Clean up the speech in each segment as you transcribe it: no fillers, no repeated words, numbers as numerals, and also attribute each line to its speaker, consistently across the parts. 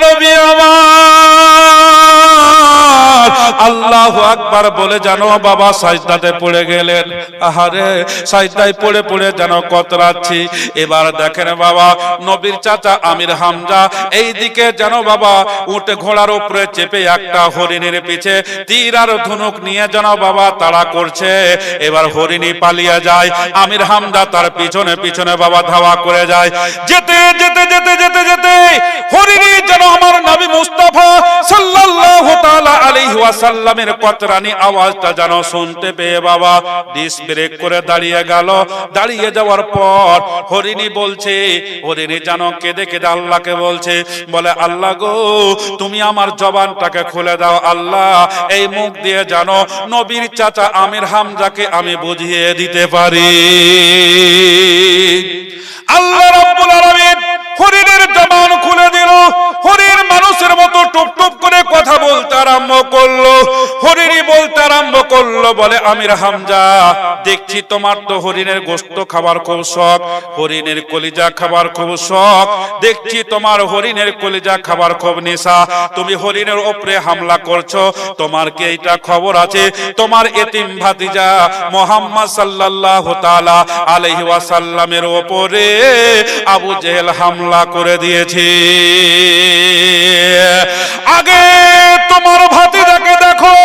Speaker 1: নবী আমার আল্লাহু আকবার বলে জানো বাবা সাজদাতে পড়ে গেলেন। আহারে সাজদায় পড়ে পড়ে যেন কতরাচ্ছি। এবার দেখেন বাবা নবীর চাচা আমির হামজা এইদিকে যেন বাবা উঠে ঘোড়ার উপরে চেপে একটা হরিণের পিছে তীর আর ধনুক নিয়ে যেন বাবা তাড়া করছে। এবার হরিণী পালিয়ে যায়, আমির হামজা তার পিছনে পিছনে বাবা ধাওয়া করে যায়। যেতে যেতে যেতে যেতে যেতে হরিণী যেন আমার নবী মুস্তাফা সাল্লাল্লাহু তাআলা আলাইহি ওয়াসাল্লামের কতরানি আওয়াজটা যেন শুনতে পেয়ে বাবা ডিস ব্রেক করে দাঁড়িয়ে গেল। দাঁড়িয়ে যাওয়ার পর হরিণী বলছে, হরিণী যেন কেঁদে কেঁদে আল্লাহকে বলছে, বলে আল্লাহ গো তুমি আমার জবানটাকে খুলে দাও আল্লাহ, এই মুখ দিয়ে যেন নবীর চাচা আমির হামজাকে আমি বুঝিয়ে দিতে পারি। আল্লাহ রাব্বুল আলামিন হরিণের জবান খুলে দিল। হরিণ মানুষের মতো টুপ টুপ করে কথা বলতে আরম্ভ করলো। হরিণী বলতে আরম্ভ করলো, বলে আমির হামজা দেখছি তোমার তো হরিণের গোশত খাবার খুব শখ, হরিণের কলিজা খাবার খুব শখ, দেখছি তোমার হরিণের কলিজা খাবার খুব নেশা, তুমি হরিণের উপরে হামলা করছো। তোমার কি এইটা খবর আছে তোমার এতিম ভাতিজা মুহাম্মদ সাল্লাল্লাহু তাআলা আলাইহি ওয়াসাল্লামের উপরে আবু জেহেল হামলা করে দিয়েছে। আগে তোমার ভাতিজাকে দেখো,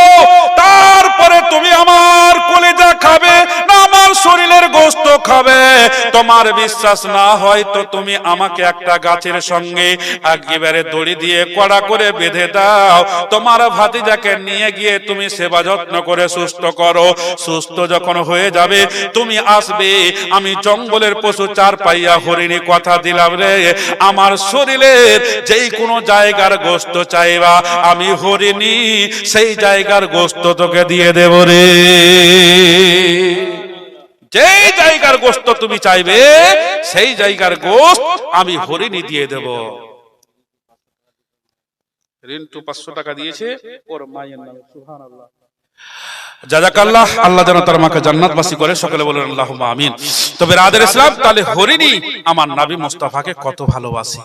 Speaker 1: তারপরে তুমি আমার কলিজা খাবে না আমার শরীরের গোশত খাবে। তোমার বিশ্বাস না হয় তো তুমি আমাকে একটা গাছের সঙ্গে একেবারে দড়ি দিয়ে কড়া করে বেঁধে দাও, তোমার ভাতিজাকে নিয়ে গিয়ে তুমি সেবা যত্ন করে সুস্থ করো। সুস্থ যখন হয়ে যাবে তুমি আসবে, আমি জঙ্গলের পশু চার পাইয়া হরিণী কথা দিলাম রে, আমার শরীরের যেই কোনো জায়গার গোশত চাইবা আমি হরিণী সেই জায়গার গোশত তোকে দিয়ে দেব রে। যেই জায়গার গোশত তুমি চাইবে সেই জায়গার গোশত আমি হরিণী দিয়ে দেব। রিন্টু 500 টাকা দিয়েছে ওর মায়ের নামে। সুবহানাল্লাহ, জাযাকাল্লাহ। আল্লাহ যেন তার মাকে জান্নাতবাসী করে, সকলে বলেন আল্লাহুম্মা আমিন। তবে রাদের ইসলাম তাহলে হরিণী আমার নবী মুস্তাফাকে কত ভালোবাসে।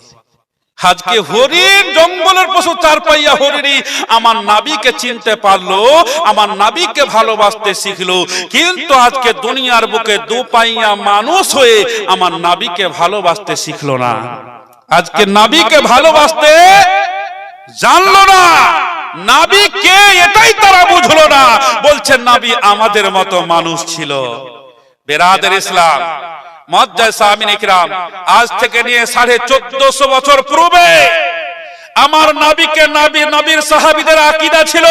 Speaker 1: আজকে হরিণ জঙ্গলের পশু চার পাইয়া হরিণী আমার নবীকে চিনতে পারলো, আমার নবীকে ভালোবাসতে শিখলো, কিন্তু আজকে দুনিয়ার বুকে দু পাইয়া মানুষ হয়ে আমার নবীকে ভালোবাসতে শিখলো না। আজকে নবীকে ভালোবাসতে জানলো না, নবী কে এটাই তারা বুঝলো না। বলছেন নবী আমাদের মতো মানুষ ছিল। বেরাদের ইসলাম মুআজ্জাজ সামিন ইকরাম, আজ থেকে নিয়ে 1450 বছর পূর্বে আমার নবীকে নবীর সাহাবীদের আকীদা ছিল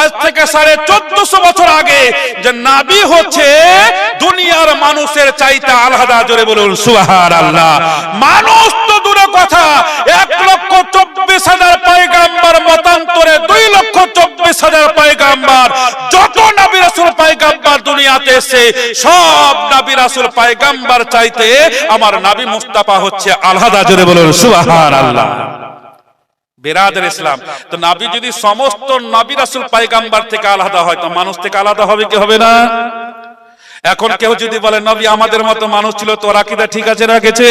Speaker 1: আজ থেকে 1450 বছর আগে যে নবী হচ্ছে দুনিয়ার মানুষের চাইতে আলাদা। জোরে বলুন সুবহানাল্লাহ। মানুষ তো দূরে কথা, 1,24,000 পয়গাম্বর মতান্তরে 2,24,000 পয়গাম্বর, যত নবী রাসূল পয়গাম্বর দুনিয়াতে এসেছে সব নবী রাসূল পয়গাম্বর চাইতে আমার নবী মুস্তাফা হচ্ছে আলাদা। জোরে বলুন সুবহানাল্লাহ। বেরাদের ইসলাম, তো নবী যদি সমস্ত নবী রাসূল পয়গাম্বর থেকে আলাদা হয় তো মানুষ থেকে আলাদা হবে কি হবে না? এখন কেউ যদি বলে নবী আমাদের মতো মানুষ ছিল, তো ওর আকীদা ঠিক আছে না গেছে?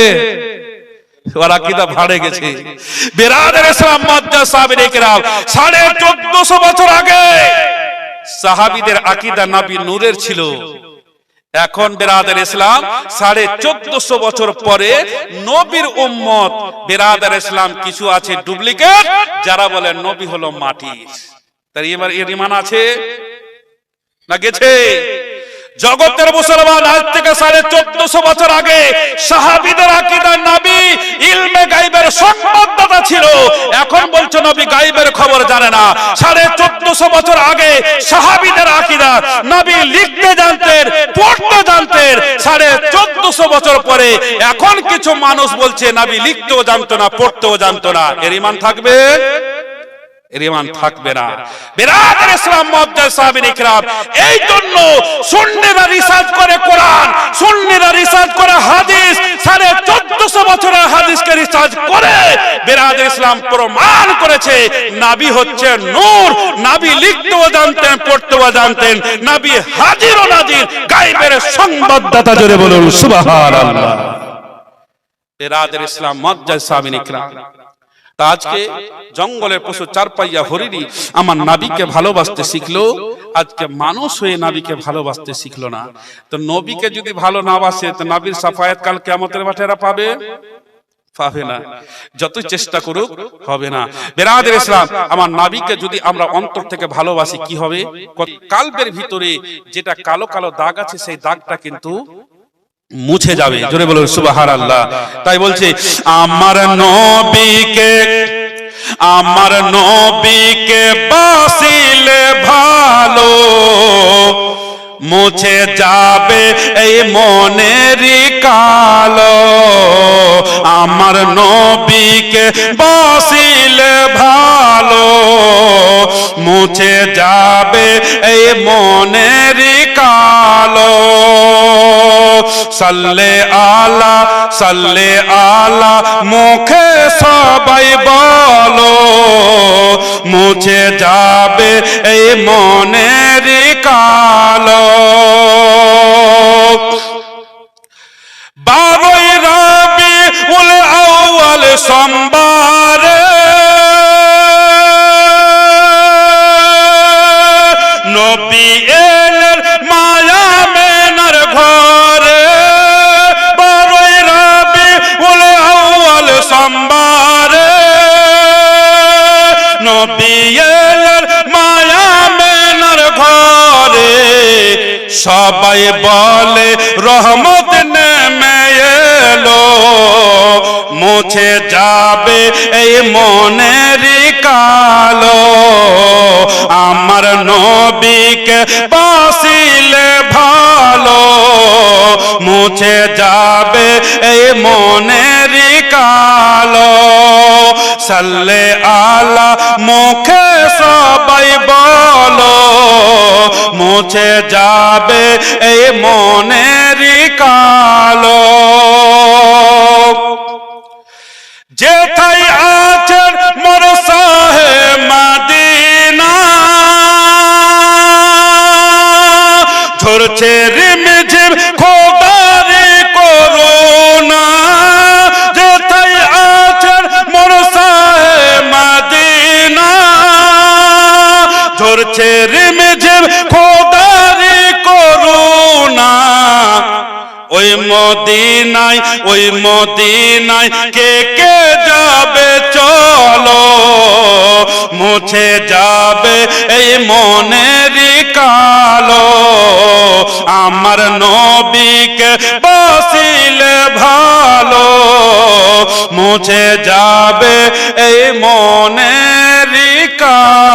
Speaker 1: ওর আকীদা ভাড়ে গেছে। বেরাদের ইসলাম মুআজ্জাজ সাহাবায়ে কেরাম 1450 বছর আগে সাহাবীদের আকীদা নবী নূরের ছিল। এখন বেরাদার ইসলাম 1450 বছর পরে নবীর উম্মত বেরাদার ইসলাম কিছু আছে ডুপ্লিকেট, যারা বলে নবী হলো মাটি। তার এর ঈমান আছে না গেছে? জগতের মুসলমান আজ থেকে 1450 বছর আগে সাহাবীদের আকীদা নবী ইলমে গায়বের সংবাদদাতা ছিল। এখন বলছো নবী গায়বের খবর জানে না। 1450 বছর আগে সাহাবীদের আকীদা নবী লিখতে জানতেন, পড়তে জানতেন। 1450 বছর পরে এখন কিছু মানুষ বলছে নবী লিখতেও জানতো না, পড়তেও জানতো না। এর ঈমান থাকবে? এর ঈমান থাকবে না। বেরাদার ইসলাম মুআজ্জাজ সাহাবায়ে ইকরাম, এই জন্য সুন্নিরা রিসার্চ করে কোরআন, সুন্নিরা রিসার্চ করে হাদিস, 1450 বছরের হাদিসকে রিসার্চ করে বেরাদার ইসলাম প্রমাণ করেছে নবী হচ্ছে নূর। নবী লিখতেও জানতেন, পড়তেও জানতেন। নবী হাজির ও নাজির, গায়বের সংবাদদাতা। জোরে বলুন সুবহানাল্লাহ। বেরাদার ইসলাম মুআজ্জাজ সাহাবায়ে ইকরাম, তা আজকে জঙ্গলের পশু চারপাইয়া হরিণী আমার নবীকে ভালোবাসতে শিখলো, আজকে মানুষ হয়ে নবীকে ভালোবাসতে শিখলো না। তো নবীকে যদি ভালো না বাসে তো নবীর সাফায়াত কাল কিয়ামতের মাঠে এরা পাবে না, যতই চেষ্টা করুক হবে না। বেরাদের ইসলাম, আমার নবীকে যদি আমরা অন্তর থেকে ভালোবাসি কি হবে? কালবের ভিতরে যেটা কালো কালো দাগ আছে সেই দাগটা কিন্তু মুছে যাবে। জোরে বলুন সুবহানাল্লাহ। তাই বলছে আমার নবীকে বাসিলে ভালো, মুছে যাবে এই মনের কালো। আমার নবীকে বাসিলে ভালো, মুছে যাবে এই মনের কালো। সাল্লে আলা মুখে সবাই বলো, মুছে যাবে এই মনের কালো। 12ই রবিউল আউয়াল সোমবারে নবী এলেন মায়া মেনার ঘরে। 12ই রবিউল আউয়াল সোমবারে নবী এলেন মায়া মেনার ঘরে। সবাই বলে রহমত নেমে এলো, মুছে যাবে এই মনের কালো। আমার নবীকে বাসিলে ভালো, মুছে যাবে এই মনের কালো। সাল্লে আলা মুখে সবাই বলো, মুছে যাবে এই মনের কালো। যেথায় আছেন মোর শাহে মদিনা, ঝরছে রিমঝিম খোদারি করুণা। যেথায় আছেন মোর শাহে মদিনা, ঝরছে রিমঝিম খোদারি করুণা। ওই মদিনায় কে কে যাবে চলো, মুছে যাবে এই মনের কালো। আমার নবীকে বাসিলে ভালো, মুছে যাবে এই মনের কালো।